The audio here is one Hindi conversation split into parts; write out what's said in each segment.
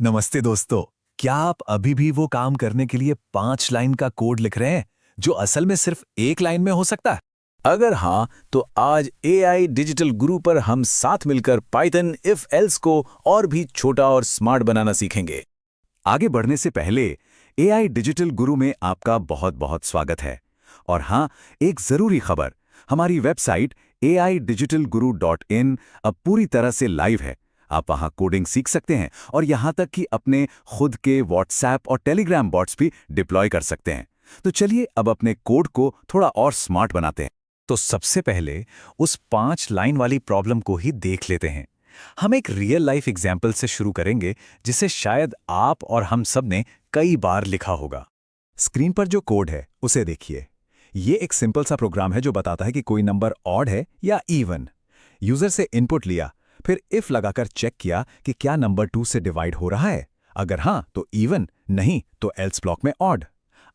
नमस्ते दोस्तों। क्या आप अभी भी वो काम करने के लिए 5 लाइन का कोड लिख रहे हैं जो असल में सिर्फ 1 लाइन में हो सकता है? अगर हाँ, तो आज एआई डिजिटल गुरु पर हम साथ मिलकर पाइथन इफ एल्स को और भी छोटा और स्मार्ट बनाना सीखेंगे। आगे बढ़ने से पहले एआई डिजिटल गुरु में आपका बहुत बहुत स्वागत है। और हाँ, एक जरूरी खबर, हमारी वेबसाइट aidigitalguru.in अब पूरी तरह से लाइव है। आप वहां कोडिंग सीख सकते हैं और यहां तक कि अपने खुद के व्हाट्सएप और टेलीग्राम बॉट्स भी डिप्लॉय कर सकते हैं। तो चलिए अब अपने कोड को थोड़ा और स्मार्ट बनाते हैं। तो सबसे पहले उस 5 लाइन वाली प्रॉब्लम को ही देख लेते हैं। हम एक रियल लाइफ एग्जाम्पल से शुरू करेंगे जिसे शायद आप और हम सब ने कई बार लिखा होगा। स्क्रीन पर जो कोड है उसे देखिए। ये एक सिंपल सा प्रोग्राम है जो बताता है कि कोई नंबर ऑड है या इवन। यूजर से इनपुट लिया, फिर इफ लगाकर चेक किया कि क्या नंबर 2 से डिवाइड हो रहा है। अगर हाँ तो इवन, नहीं तो एल्स ब्लॉक में ऑड।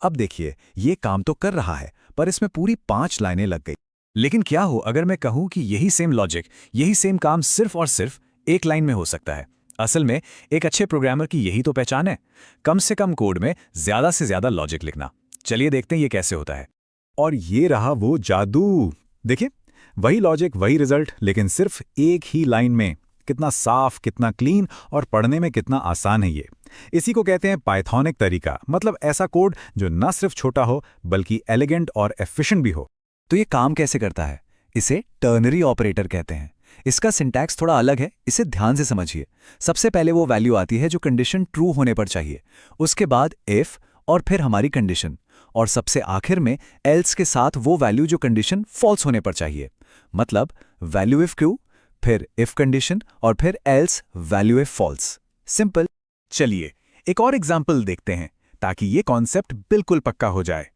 अब देखिए, ये काम तो कर रहा है, पर इसमें पूरी 5 लाइनें लग गई। लेकिन क्या हो अगर मैं कहूं कि यही सेम लॉजिक, यही सेम काम सिर्फ और सिर्फ 1 लाइन में हो सकता है? असल में एक अच्छे प्रोग्रामर की यही तो पहचान है, कम से कम कोड में ज्यादा से ज्यादा लॉजिक लिखना। चलिए देखते हैं ये कैसे होता है। और ये रहा वो जादू। देखिए, वही लॉजिक वही रिजल्ट, लेकिन सिर्फ एक ही लाइन में। कितना साफ, कितना क्लीन और पढ़ने में कितना आसान है ये। इसी को कहते हैं पाइथॉनिक तरीका, मतलब ऐसा कोड जो न सिर्फ छोटा हो बल्कि एलिगेंट और एफिशिएंट भी हो। तो ये काम कैसे करता है? इसे टर्नरी ऑपरेटर कहते हैं। इसका सिंटैक्स थोड़ा अलग है, इसे ध्यान से समझिए। सबसे पहले वो वैल्यू आती है जो कंडीशन ट्रू होने पर चाहिए, उसके बाद इफ और फिर हमारी कंडीशन, और सबसे आखिर में एल्स के साथ वो वैल्यू जो कंडीशन फॉल्स होने पर चाहिए। मतलब वैल्यू इफ ट्रू, फिर इफ कंडीशन और फिर else value if false. Simple. चलिए एक और एग्जांपल देखते हैं ताकि ये कॉन्सेप्ट बिल्कुल पक्का हो जाए।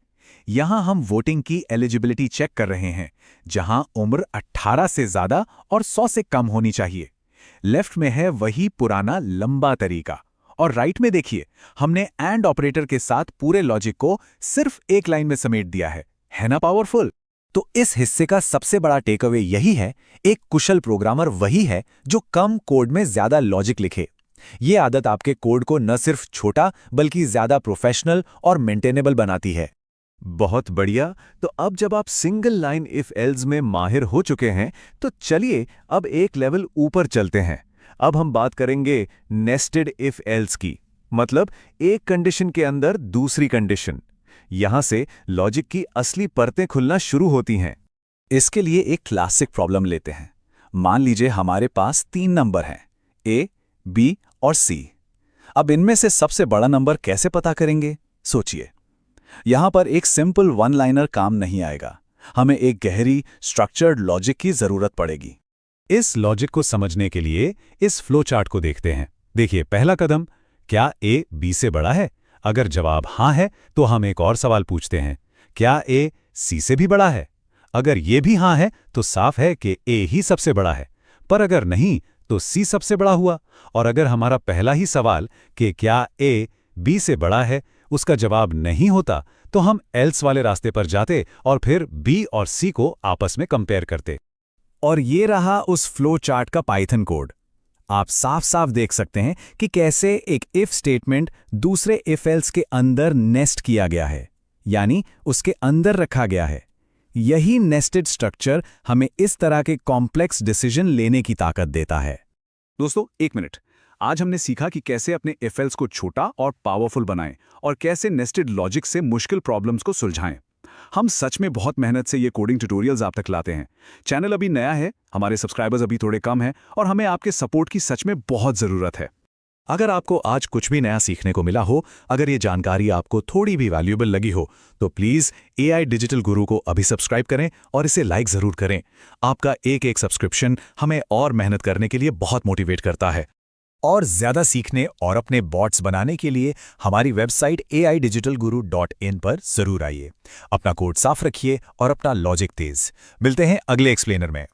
यहां हम वोटिंग की एलिजिबिलिटी चेक कर रहे हैं, जहां उम्र 18 से ज्यादा और 100 से कम होनी चाहिए। लेफ्ट में है वही पुराना लंबा तरीका, और राइट में देखिए हमने एंड ऑपरेटर के साथ पूरे लॉजिक को सिर्फ 1 लाइन में समेट दिया है ना पावरफुल? तो इस हिस्से का सबसे बड़ा टेकअवे यही है, एक कुशल प्रोग्रामर वही है जो कम कोड में ज्यादा लॉजिक लिखे। ये आदत आपके कोड को न सिर्फ छोटा बल्कि ज्यादा प्रोफेशनल और मेंटेनेबल बनाती है। बहुत बढ़िया। तो अब जब आप सिंगल लाइन इफ एल्स में माहिर हो चुके हैं, तो चलिए अब एक लेवल ऊपर चलते हैं। अब हम बात करेंगे नेस्टेड इफ एल्स की, मतलब एक कंडीशन के अंदर दूसरी कंडीशन। यहां से लॉजिक की असली परतें खुलना शुरू होती हैं। इसके लिए एक क्लासिक प्रॉब्लम लेते हैं। मान लीजिए हमारे पास 3 नंबर हैं, ए, बी और सी। अब इनमें से सबसे बड़ा नंबर कैसे पता करेंगे? सोचिए। यहां पर एक सिंपल 1 लाइनर काम नहीं आएगा, हमें एक गहरी स्ट्रक्चर्ड लॉजिक की जरूरत पड़ेगी। इस लॉजिक को समझने के लिए इस फ्लो चार्ट को देखते हैं। देखिए, पहला कदम, क्या ए बी से बड़ा है? अगर जवाब हां है तो हम एक और सवाल पूछते हैं, क्या ए सी से भी बड़ा है? अगर ये भी हां है तो साफ है कि ए ही सबसे बड़ा है। पर अगर नहीं तो सी सबसे बड़ा हुआ। और अगर हमारा पहला ही सवाल कि क्या ए बी से बड़ा है उसका जवाब नहीं होता, तो हम एल्स वाले रास्ते पर जाते और फिर बी और सी को आपस में कंपेयर करते। और ये रहा उस फ्लो चार्ट का पाइथन कोड। आप साफ साफ देख सकते हैं कि कैसे एक इफ स्टेटमेंट दूसरे इफ एल्स के अंदर नेस्ट किया गया है, यानी उसके अंदर रखा गया है। यही नेस्टेड स्ट्रक्चर हमें इस तरह के कॉम्प्लेक्स डिसीजन लेने की ताकत देता है। दोस्तों एक मिनट, आज हमने सीखा कि कैसे अपने इफ एल्स को छोटा और पावरफुल बनाएं और कैसे नेस्टेड लॉजिक से मुश्किल प्रॉब्लम्स को सुलझाएं। हम सच में बहुत मेहनत से ये कोडिंग ट्यूटोरियल्स आप तक लाते हैं। चैनल अभी नया है, हमारे सब्सक्राइबर्स अभी थोड़े कम हैं और हमें आपके सपोर्ट की सच में बहुत ज़रूरत है। अगर आपको आज कुछ भी नया सीखने को मिला हो, अगर ये जानकारी आपको थोड़ी भी वैल्यूएबल लगी हो, तो प्लीज़ एआई डिजिटल गुरु को अभी सब्सक्राइब करें और इसे लाइक ज़रूर करें। आपका एक एक सब्सक्रिप्शन हमें और मेहनत करने के लिए बहुत मोटिवेट करता है। और ज़्यादा सीखने और अपने बॉट्स बनाने के लिए हमारी वेबसाइट aidigitalguru.in पर ज़रूर आइए। अपना कोड साफ रखिए और अपना लॉजिक तेज। मिलते हैं अगले एक्सप्लेनर में।